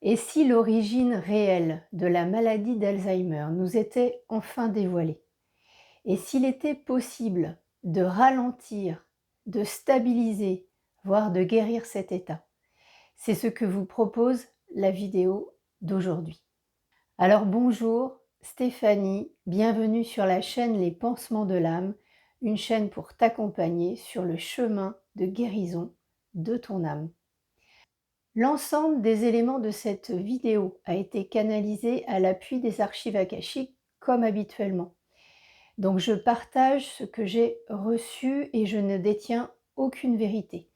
Et si l'origine réelle de la maladie d'Alzheimer nous était enfin dévoilée? Et s'il était possible de ralentir, de stabiliser, voire de guérir cet état? C'est ce que vous propose la vidéo d'aujourd'hui. Alors bonjour, Stéphanie, bienvenue sur la chaîne Les Pansements de l'âme, une chaîne pour t'accompagner sur le chemin de guérison de ton âme. L'ensemble des éléments de cette vidéo a été canalisé à l'appui des archives akashiques comme habituellement. Donc je partage ce que j'ai reçu et je ne détiens aucune vérité.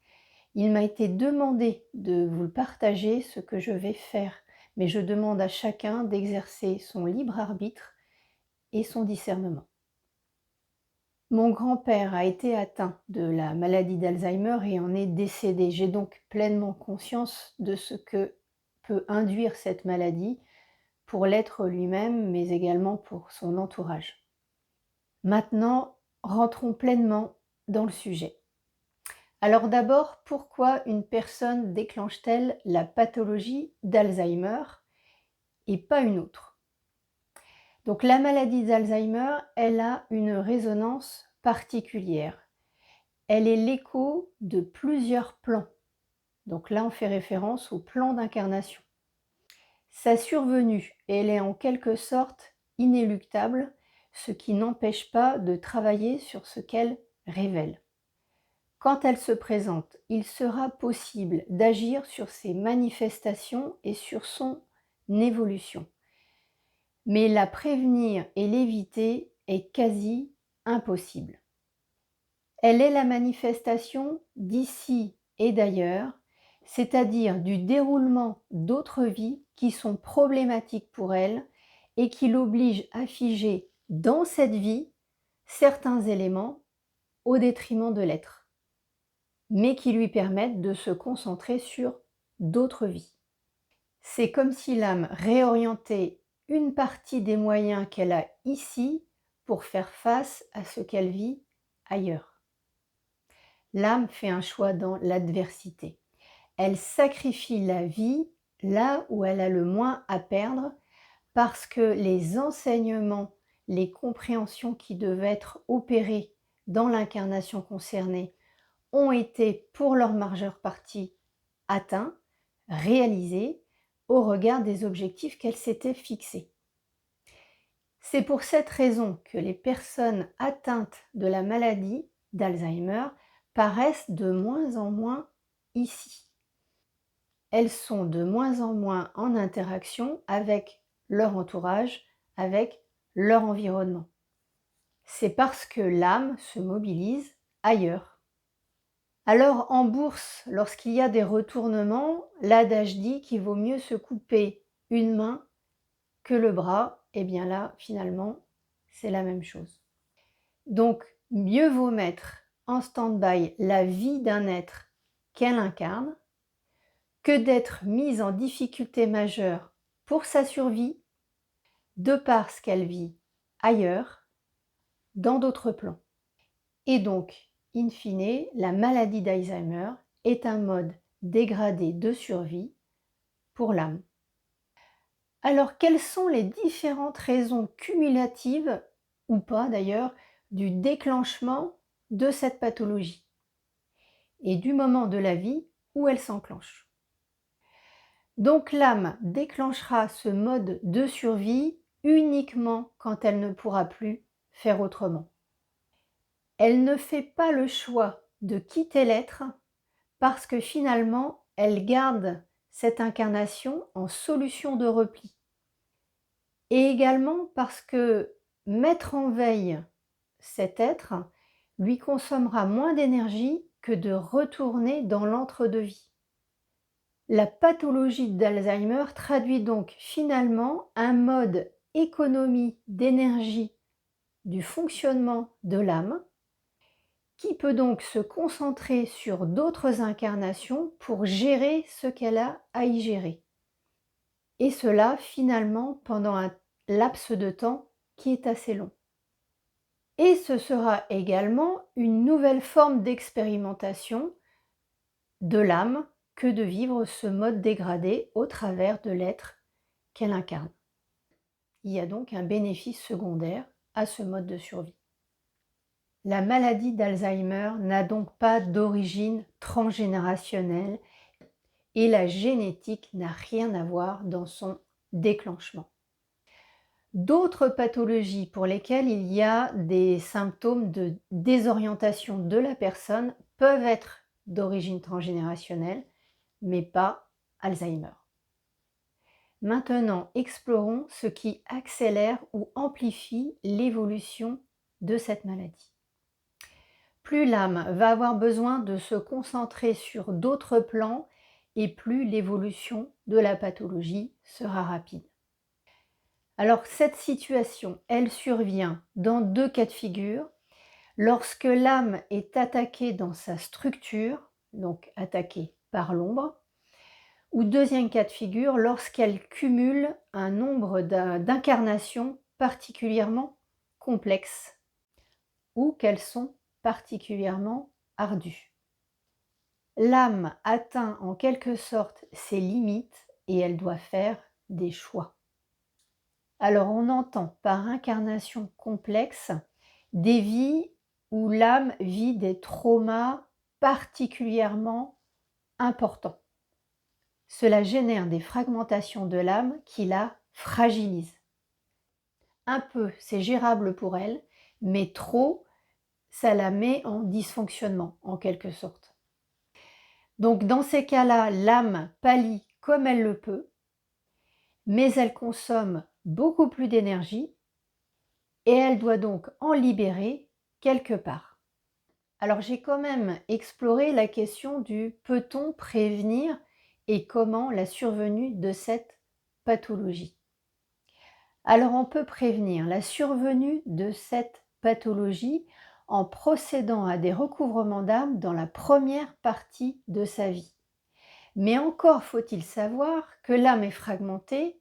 Il m'a été demandé de vous le partager, ce que je vais faire, mais je demande à chacun d'exercer son libre arbitre et son discernement. Mon grand-père a été atteint de la maladie d'Alzheimer et en est décédé. J'ai donc pleinement conscience de ce que peut induire cette maladie pour l'être lui-même, mais également pour son entourage. Maintenant, rentrons pleinement dans le sujet. Alors d'abord, pourquoi une personne déclenche-t-elle la pathologie d'Alzheimer et pas une autre? Donc la maladie d'Alzheimer, elle a une résonance particulière. Elle est l'écho de plusieurs plans. Donc là, on fait référence au plan d'incarnation. Sa survenue, elle est en quelque sorte inéluctable, ce qui n'empêche pas de travailler sur ce qu'elle révèle. Quand elle se présente, il sera possible d'agir sur ses manifestations et sur son évolution. Mais la prévenir et l'éviter est quasi impossible. Elle est la manifestation d'ici et d'ailleurs, c'est-à-dire du déroulement d'autres vies qui sont problématiques pour elle et qui l'obligent à figer dans cette vie certains éléments au détriment de l'être, mais qui lui permettent de se concentrer sur d'autres vies. C'est comme si l'âme réorientait une partie des moyens qu'elle a ici pour faire face à ce qu'elle vit ailleurs. L'âme fait un choix dans l'adversité. Elle sacrifie la vie là où elle a le moins à perdre parce que les enseignements, les compréhensions qui devaient être opérées dans l'incarnation concernée ont été pour leur majeure partie atteints, réalisés au regard des objectifs qu'elle s'était fixés. C'est pour cette raison que les personnes atteintes de la maladie d'Alzheimer paraissent de moins en moins ici. Elles sont de moins en moins en interaction avec leur entourage, avec leur environnement. C'est parce que l'âme se mobilise ailleurs. Alors en bourse, lorsqu'il y a des retournements, l'adage dit qu'il vaut mieux se couper une main que le bras. Et bien là, finalement, c'est la même chose. Donc, mieux vaut mettre en stand-by la vie d'un être qu'elle incarne que d'être mise en difficulté majeure pour sa survie de par ce qu'elle vit ailleurs, dans d'autres plans. Et donc, in fine, la maladie d'Alzheimer est un mode dégradé de survie pour l'âme. Alors, quelles sont les différentes raisons cumulatives, ou pas d'ailleurs, du déclenchement de cette pathologie et du moment de la vie où elle s'enclenche? Donc l'âme déclenchera ce mode de survie uniquement quand elle ne pourra plus faire autrement. Elle ne fait pas le choix de quitter l'être parce que finalement, elle garde cette incarnation en solution de repli. Et également parce que mettre en veille cet être lui consommera moins d'énergie que de retourner dans l'entre-deux-vie. La pathologie d'Alzheimer traduit donc finalement un mode économie d'énergie du fonctionnement de l'âme qui peut donc se concentrer sur d'autres incarnations pour gérer ce qu'elle a à y gérer. Et cela finalement pendant un laps de temps qui est assez long. Et ce sera également une nouvelle forme d'expérimentation de l'âme que de vivre ce mode dégradé au travers de l'être qu'elle incarne. Il y a donc un bénéfice secondaire à ce mode de survie. La maladie d'Alzheimer n'a donc pas d'origine transgénérationnelle et la génétique n'a rien à voir dans son déclenchement. D'autres pathologies pour lesquelles il y a des symptômes de désorientation de la personne peuvent être d'origine transgénérationnelle, mais pas Alzheimer. Maintenant, explorons ce qui accélère ou amplifie l'évolution de cette maladie. Plus l'âme va avoir besoin de se concentrer sur d'autres plans et plus l'évolution de la pathologie sera rapide. Alors cette situation, elle survient dans deux cas de figure. Lorsque l'âme est attaquée dans sa structure, donc attaquée par l'ombre, ou deuxième cas de figure, lorsqu'elle cumule un nombre d'incarnations particulièrement complexes ou qu'elles sont particulièrement ardues. L'âme atteint en quelque sorte ses limites et elle doit faire des choix. Alors on entend par incarnation complexe des vies où l'âme vit des traumas particulièrement importants. Cela génère des fragmentations de l'âme qui la fragilisent. Un peu, c'est gérable pour elle, mais trop, ça la met en dysfonctionnement, en quelque sorte. Donc dans ces cas-là, l'âme pâlit comme elle le peut, mais elle consomme beaucoup plus d'énergie et elle doit donc en libérer quelque part. Alors j'ai quand même exploré la question du peut-on prévenir et comment la survenue de cette pathologie. Alors on peut prévenir la survenue de cette pathologie en procédant à des recouvrements d'âme dans la première partie de sa vie. Mais encore faut-il savoir que l'âme est fragmentée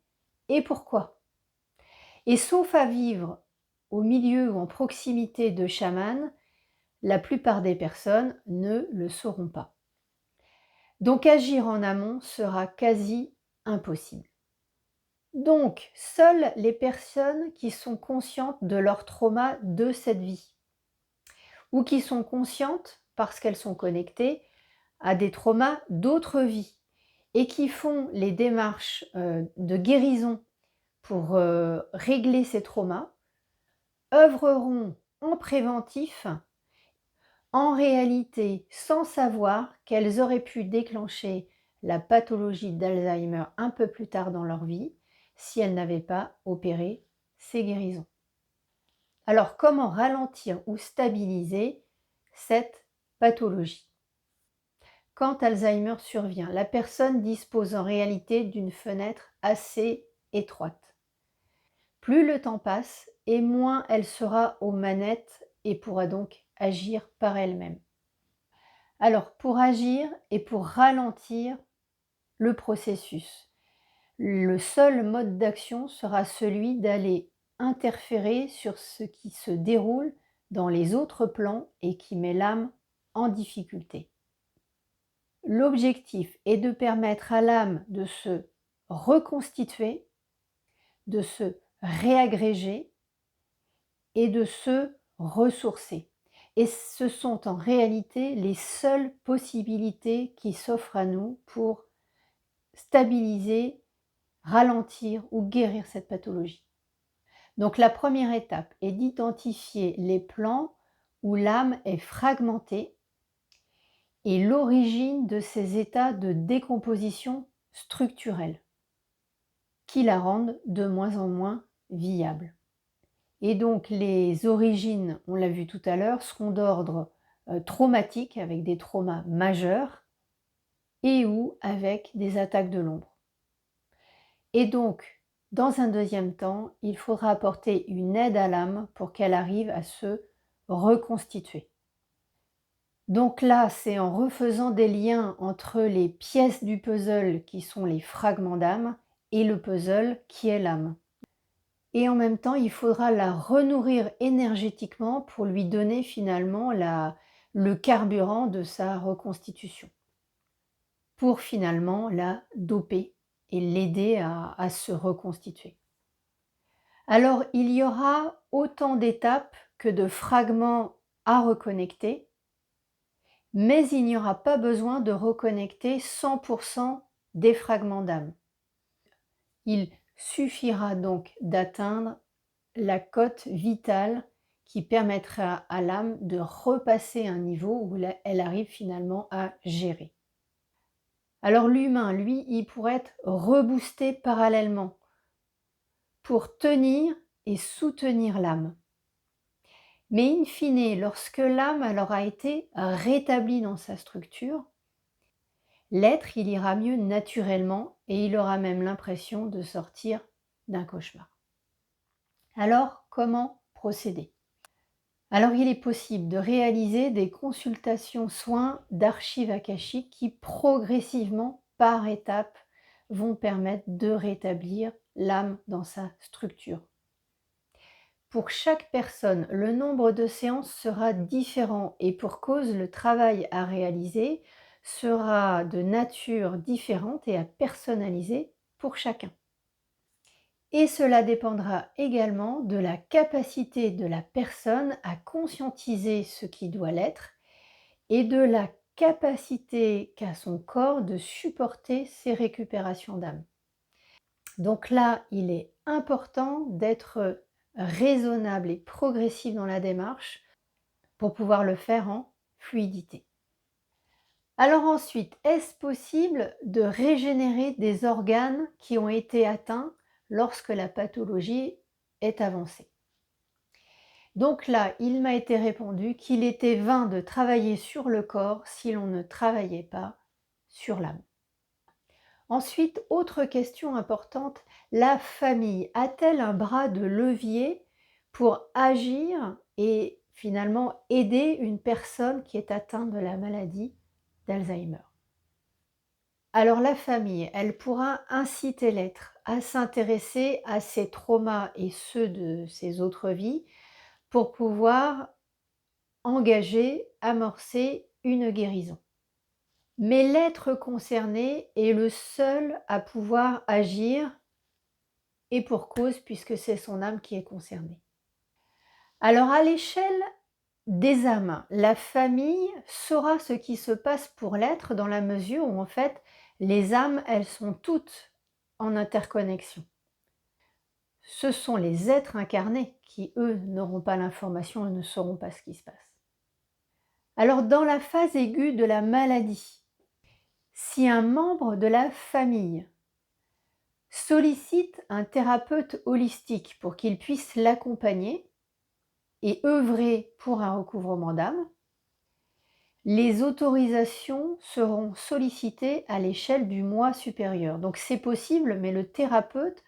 et pourquoi. Et sauf à vivre au milieu ou en proximité de chamans, la plupart des personnes ne le sauront pas. Donc agir en amont sera quasi impossible. Donc, seules les personnes qui sont conscientes de leur trauma de cette vie, ou qui sont conscientes, parce qu'elles sont connectées, à des traumas d'autres vies, et qui font les démarches de guérison pour régler ces traumas, œuvreront en préventif, en réalité sans savoir qu'elles auraient pu déclencher la pathologie d'Alzheimer un peu plus tard dans leur vie, si elles n'avaient pas opéré ces guérisons. Alors comment ralentir ou stabiliser cette pathologie? Quand Alzheimer survient, la personne dispose en réalité d'une fenêtre assez étroite. Plus le temps passe et moins elle sera aux manettes et pourra donc agir par elle-même. Alors pour agir et pour ralentir le processus, le seul mode d'action sera celui d'aller interférer sur ce qui se déroule dans les autres plans et qui met l'âme en difficulté. L'objectif est de permettre à l'âme de se reconstituer, de se réagréger et de se ressourcer. Et ce sont en réalité les seules possibilités qui s'offrent à nous pour stabiliser, ralentir ou guérir cette pathologie. Donc la première étape est d'identifier les plans où l'âme est fragmentée et l'origine de ces états de décomposition structurelle qui la rendent de moins en moins viable. Et donc les origines, on l'a vu tout à l'heure, seront d'ordre traumatique avec des traumas majeurs et ou avec des attaques de l'ombre. Et donc, dans un deuxième temps, il faudra apporter une aide à l'âme pour qu'elle arrive à se reconstituer. Donc là, c'est en refaisant des liens entre les pièces du puzzle qui sont les fragments d'âme et le puzzle qui est l'âme. Et en même temps, il faudra la renourrir énergétiquement pour lui donner finalement le carburant de sa reconstitution. pour finalement la doper et l'aider à se reconstituer. Alors il y aura autant d'étapes que de fragments à reconnecter, mais il n'y aura pas besoin de reconnecter 100% des fragments d'âme. Il suffira donc d'atteindre la cote vitale qui permettra à l'âme de repasser un niveau où elle arrive finalement à gérer. Alors l'humain, lui, il pourrait être reboosté parallèlement pour tenir et soutenir l'âme. Mais in fine, lorsque l'âme aura été rétablie dans sa structure, l'être, il ira mieux naturellement et il aura même l'impression de sortir d'un cauchemar. Alors, comment procéder? Alors, il est possible de réaliser des consultations soins d'archives akashiques qui progressivement, par étapes, vont permettre de rétablir l'âme dans sa structure. Pour chaque personne, le nombre de séances sera différent et pour cause, le travail à réaliser sera de nature différente et à personnaliser pour chacun. Et cela dépendra également de la capacité de la personne à conscientiser ce qui doit l'être et de la capacité qu'a son corps de supporter ces récupérations d'âme. Donc là, il est important d'être raisonnable et progressif dans la démarche pour pouvoir le faire en fluidité. Alors ensuite, est-ce possible de régénérer des organes qui ont été atteints lorsque la pathologie est avancée? Donc là, il m'a été répondu qu'il était vain de travailler sur le corps si l'on ne travaillait pas sur l'âme. Ensuite, autre question importante, la famille a-t-elle un bras de levier pour agir et finalement aider une personne qui est atteinte de la maladie d'Alzheimer? Alors la famille, elle pourra inciter l'être à s'intéresser à ses traumas et ceux de ses autres vies pour pouvoir engager, amorcer une guérison. Mais l'être concerné est le seul à pouvoir agir et pour cause puisque c'est son âme qui est concernée. Alors à l'échelle des âmes, la famille saura ce qui se passe pour l'être dans la mesure où en fait les âmes, elles sont toutes en interconnexion. Ce sont les êtres incarnés qui, eux, n'auront pas l'information et ne sauront pas ce qui se passe. Alors dans la phase aiguë de la maladie, si un membre de la famille sollicite un thérapeute holistique pour qu'il puisse l'accompagner et œuvrer pour un recouvrement d'âme, les autorisations seront sollicitées à l'échelle du moi supérieur. Donc c'est possible, mais le thérapeute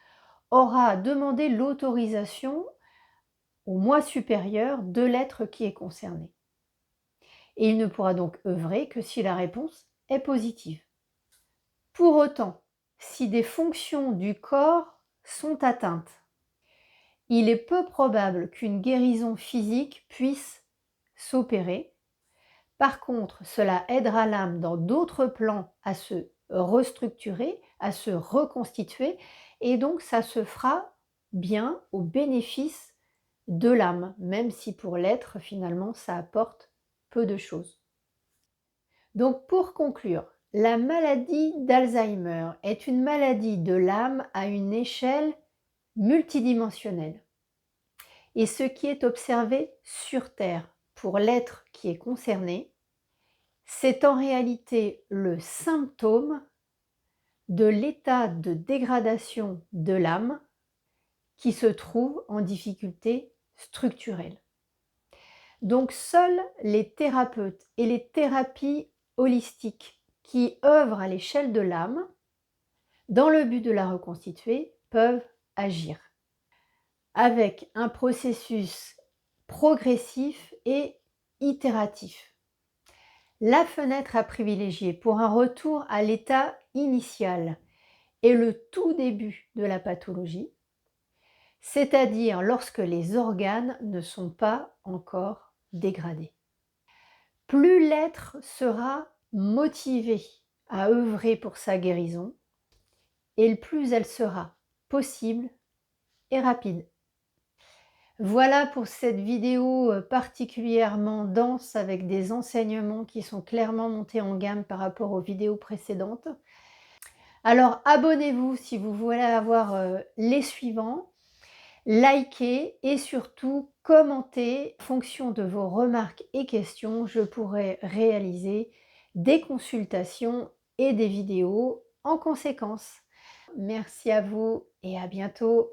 aura demandé l'autorisation au moi supérieur de l'être qui est concerné. Et il ne pourra donc œuvrer que si la réponse est positive. Pour autant, si des fonctions du corps sont atteintes, il est peu probable qu'une guérison physique puisse s'opérer. Par contre, cela aidera l'âme dans d'autres plans à se restructurer, à se reconstituer, et donc ça se fera bien au bénéfice de l'âme, même si pour l'être, finalement, ça apporte peu de choses. Donc pour conclure, la maladie d'Alzheimer est une maladie de l'âme à une échelle multidimensionnelle. Et ce qui est observé sur Terre pour l'être qui est concerné, c'est en réalité le symptôme de l'état de dégradation de l'âme qui se trouve en difficulté structurelle. Donc seuls les thérapeutes et les thérapies holistiques qui œuvrent à l'échelle de l'âme, dans le but de la reconstituer, peuvent agir avec un processus progressif et itératif. La fenêtre à privilégier pour un retour à l'état initial est le tout début de la pathologie, c'est-à-dire lorsque les organes ne sont pas encore dégradés. Plus l'être sera motivé à œuvrer pour sa guérison, et le plus elle sera possible et rapide. Voilà pour cette vidéo particulièrement dense avec des enseignements qui sont clairement montés en gamme par rapport aux vidéos précédentes. Alors abonnez-vous si vous voulez avoir les suivants, likez et surtout commentez. En fonction de vos remarques et questions, je pourrai réaliser des consultations et des vidéos en conséquence. Merci à vous et à bientôt.